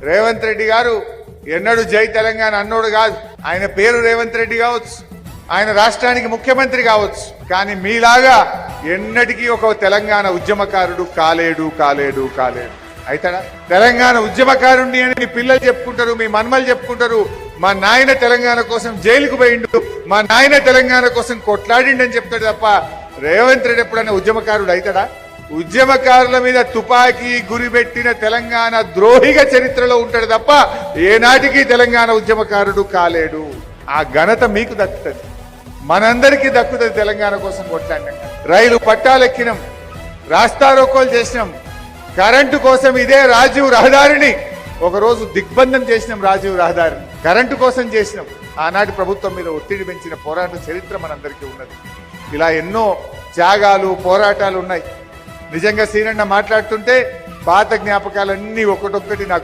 రేవంత్ రెడ్డి గారు ఎన్నడూ జై తెలంగాణ అన్నోడు కాదు. ఆయన పేరు రేవంత్ రెడ్డి కావచ్చు, ఆయన రాష్ట్రానికి ముఖ్యమంత్రి కావచ్చు, కానీ మీలాగా ఎన్నటికీ ఒక తెలంగాణ ఉద్యమకారుడు కాలేడు కాలేడు కాలేడు. అయితాడా? తెలంగాణ ఉద్యమకారుణ్ణి అని మీ పిల్లలు చెప్పుకుంటారు, మీ మన్మలు చెప్పుకుంటారు. మా నాయన తెలంగాణ కోసం జైలుకు పోయిండు, మా నాయన తెలంగాణ కోసం కొట్లాడిండు అని చెప్తాడు తప్ప రేవంత్ రెడ్డి ఎప్పుడైనా ఉద్యమకారుడు అవుతాడా? ఉద్యమకారుల మీద తుపాకీ గురిపెట్టిన తెలంగాణ ద్రోహిగా చరిత్రలో ఉంటాడు తప్ప ఏనాటికి తెలంగాణ ఉద్యమకారుడు కాలేడు. ఆ ఘనత మీకు దక్కుతుంది, మనందరికీ దక్కుతుంది. తెలంగాణ కోసం కొట్లాడినాం, రైలు పట్టాలెక్కినాం, రాస్తారోకోలు చేసినాం, కరెంటు కోసం ఇదే రాజీవ్ రహదారిని ఒకరోజు దిగ్బంధం చేసినాం. రాజీవ్ రహదారిని కరెంటు కోసం చేసినాం. ఆనాటి ప్రభుత్వం మీద ఒత్తిడి పెంచిన పోరాట చరిత్ర మనందరికీ ఉన్నది. ఇలా ఎన్నో త్యాగాలు పోరాటాలు ఉన్నాయి. నిజంగా సీనన్న మాట్లాడుతుంటే పాత జ్ఞాపకాలన్నీ ఒకటొక్కటి నాకు